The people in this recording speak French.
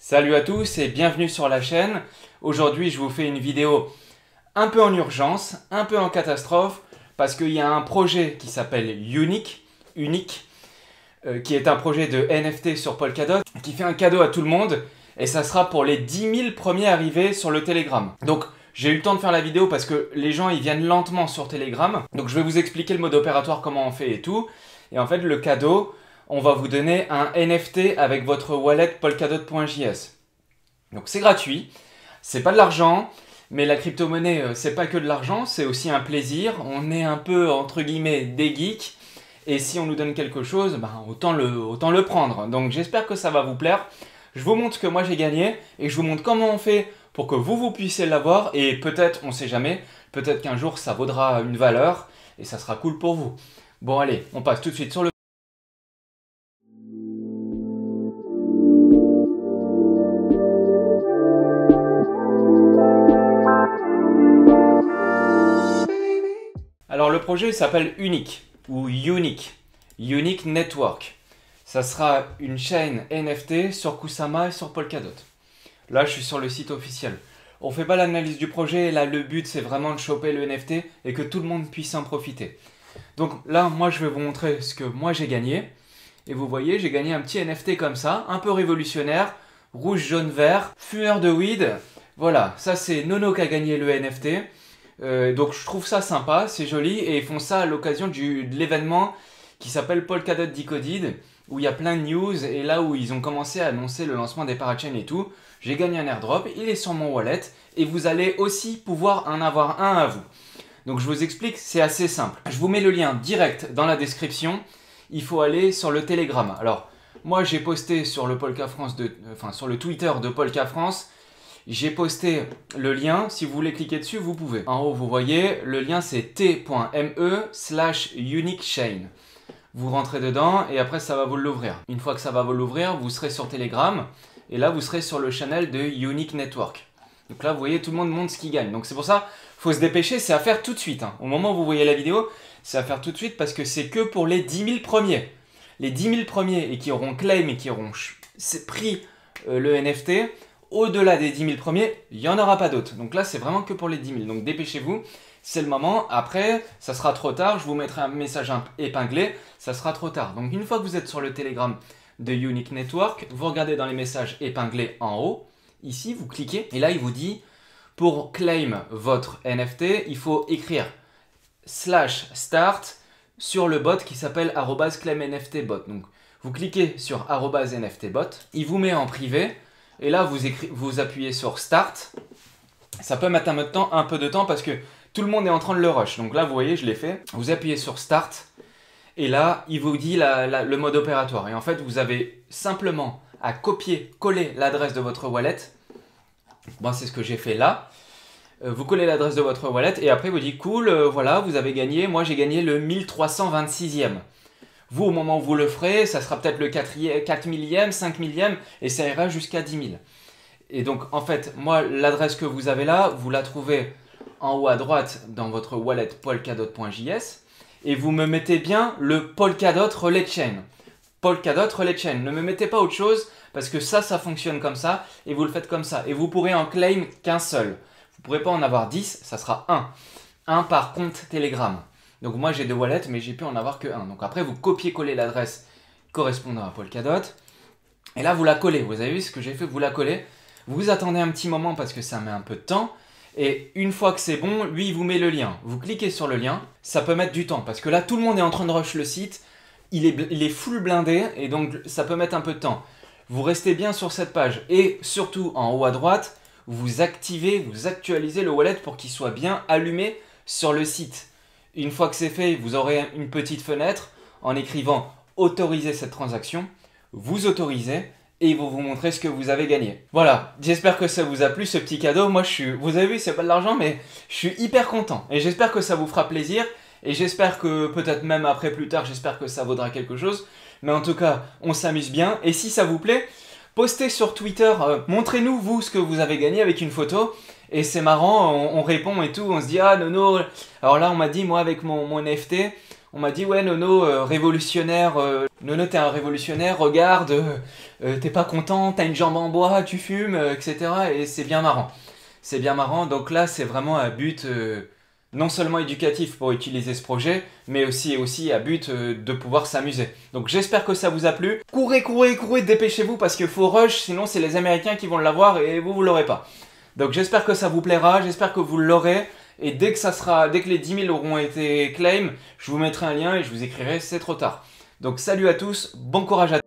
Salut à tous et bienvenue sur la chaîne. Aujourd'hui, je vous fais une vidéo un peu en urgence, un peu en catastrophe, parce qu'il y a un projet qui s'appelle Unique, qui est un projet de NFT sur Polkadot, qui fait un cadeau à tout le monde, et ça sera pour les 10 000 premiers arrivés sur le Telegram. Donc, j'ai eu le temps de faire la vidéo parce que les gens, ils viennent lentement sur Telegram. Donc, je vais vous expliquer le mode opératoire, comment on fait et tout. Et en fait, le cadeau, on va vous donner un NFT avec votre wallet polkadot.js. Donc c'est gratuit, c'est pas de l'argent, mais la crypto-monnaie c'est pas que de l'argent, c'est aussi un plaisir. On est un peu entre guillemets des geeks, et si on nous donne quelque chose, autant le prendre. Donc j'espère que ça va vous plaire. Je vous montre ce que moi j'ai gagné, et je vous montre comment on fait pour que vous puissiez l'avoir, et peut-être, on sait jamais, peut-être qu'un jour ça vaudra une valeur, et ça sera cool pour vous. Bon allez, on passe tout de suite sur le... Alors le projet s'appelle Unique ou Unique Network. Ça sera une chaîne NFT sur Kusama et sur Polkadot. Là je suis sur le site officiel. On fait pas l'analyse du projet, là le but c'est vraiment de choper le NFT et que tout le monde puisse en profiter. Donc là moi je vais vous montrer ce que moi j'ai gagné. Et vous voyez j'ai gagné un petit NFT comme ça, un peu révolutionnaire, rouge, jaune, vert, fumeur de weed. Voilà, ça c'est Nono qui a gagné le NFT. Donc je trouve ça sympa, c'est joli, et ils font ça à l'occasion de l'événement qui s'appelle Polkadot Decoded, où il y a plein de news, et là où ils ont commencé à annoncer le lancement des parachains et tout. J'ai gagné un airdrop, il est sur mon wallet, et vous allez aussi pouvoir en avoir un à vous. Donc je vous explique, c'est assez simple. Je vous mets le lien direct dans la description, il faut aller sur le Telegram. Alors moi j'ai posté sur le Polka France sur le Twitter de Polka France. J'ai posté le lien, si vous voulez cliquer dessus, vous pouvez. En haut, vous voyez, le lien c'est t.me/uniquechain. Vous rentrez dedans et après ça va vous l'ouvrir. Une fois que ça va vous l'ouvrir, vous serez sur Telegram et là vous serez sur le channel de Unique Network. Donc là, vous voyez, tout le monde montre ce qu'il gagne. Donc c'est pour ça, il faut se dépêcher, c'est à faire tout de suite. Au moment où vous voyez la vidéo, c'est à faire tout de suite parce que c'est que pour les 10 000 premiers. Les 10 000 premiers et qui auront claim et qui auront pris le NFT. Au-delà des 10 000 premiers, il n'y en aura pas d'autres. Donc là, c'est vraiment que pour les 10 000. Donc dépêchez-vous, c'est le moment. Après, ça sera trop tard. Je vous mettrai un message épinglé. Ça sera trop tard. Donc une fois que vous êtes sur le Telegram de Unique Network, vous regardez dans les messages épinglés en haut. Ici, vous cliquez. Et là, il vous dit, pour claim votre NFT, il faut écrire /start sur le bot qui s'appelle @claimNFTbot. Donc vous cliquez sur @NFTbot. Il vous met en privé. Et là, vous appuyez sur Start. Ça peut mettre un peu de temps parce que tout le monde est en train de le rush. Donc là, vous voyez, je l'ai fait. Vous appuyez sur Start. Et là, il vous dit le mode opératoire. Et en fait, vous avez simplement à copier-coller l'adresse de votre wallet. Bon, c'est ce que j'ai fait là. Vous collez l'adresse de votre wallet et après, vous dites cool, voilà, vous avez gagné. Moi, j'ai gagné le 1326e. Vous, au moment où vous le ferez, ça sera peut-être le 4 millième, 5 millième, et ça ira jusqu'à 10 000. Et donc, en fait, moi, l'adresse que vous avez là, vous la trouvez en haut à droite dans votre wallet polkadot.js, et vous me mettez bien le Polkadot Relay Chain. Polkadot Relay Chain. Ne me mettez pas autre chose, parce que ça fonctionne comme ça, et vous le faites comme ça. Et vous pourrez en claim qu'un seul. Vous ne pourrez pas en avoir 10, ça sera 1. 1 par compte Telegram. Donc moi j'ai 2 wallets mais j'ai pu en avoir que 1. Donc après vous copiez-collez l'adresse correspondant à Polkadot. Et là vous la collez. Vous avez vu ce que j'ai fait, vous la collez. Vous attendez un petit moment parce que ça met un peu de temps. Et une fois que c'est bon, lui il vous met le lien. Vous cliquez sur le lien. Ça peut mettre du temps parce que là tout le monde est en train de rush le site. Il est full blindé et donc ça peut mettre un peu de temps. Vous restez bien sur cette page. Et surtout en haut à droite, vous actualisez le wallet pour qu'il soit bien allumé sur le site. Une fois que c'est fait, vous aurez une petite fenêtre en écrivant « Autoriser cette transaction ». Vous autorisez et ils vont vous montrer ce que vous avez gagné. Voilà, j'espère que ça vous a plu ce petit cadeau. Moi, vous avez vu, c'est pas de l'argent, mais je suis hyper content. Et j'espère que ça vous fera plaisir. Et j'espère que peut-être même après, plus tard, j'espère que ça vaudra quelque chose. Mais en tout cas, on s'amuse bien. Et si ça vous plaît, postez sur Twitter, montrez-nous vous ce que vous avez gagné avec une photo. Et c'est marrant, on répond et tout, on se dit « Ah Nono, alors là on m'a dit moi avec mon NFT, On m'a dit ouais Nono, révolutionnaire, Nono t'es un révolutionnaire, regarde, t'es pas content, t'as une jambe en bois, tu fumes, etc. Et c'est bien marrant. C'est bien marrant, donc là c'est vraiment à but non seulement éducatif pour utiliser ce projet, mais aussi à but de pouvoir s'amuser. Donc j'espère que ça vous a plu. Courez, courez, courez, dépêchez-vous parce qu'il faut rush, sinon c'est les Américains qui vont l'avoir et vous l'aurez pas. Donc j'espère que ça vous plaira, j'espère que vous l'aurez. Et dès que les 10 000 auront été claim, je vous mettrai un lien et je vous écrirai c'est trop tard. Donc salut à tous, bon courage à tous.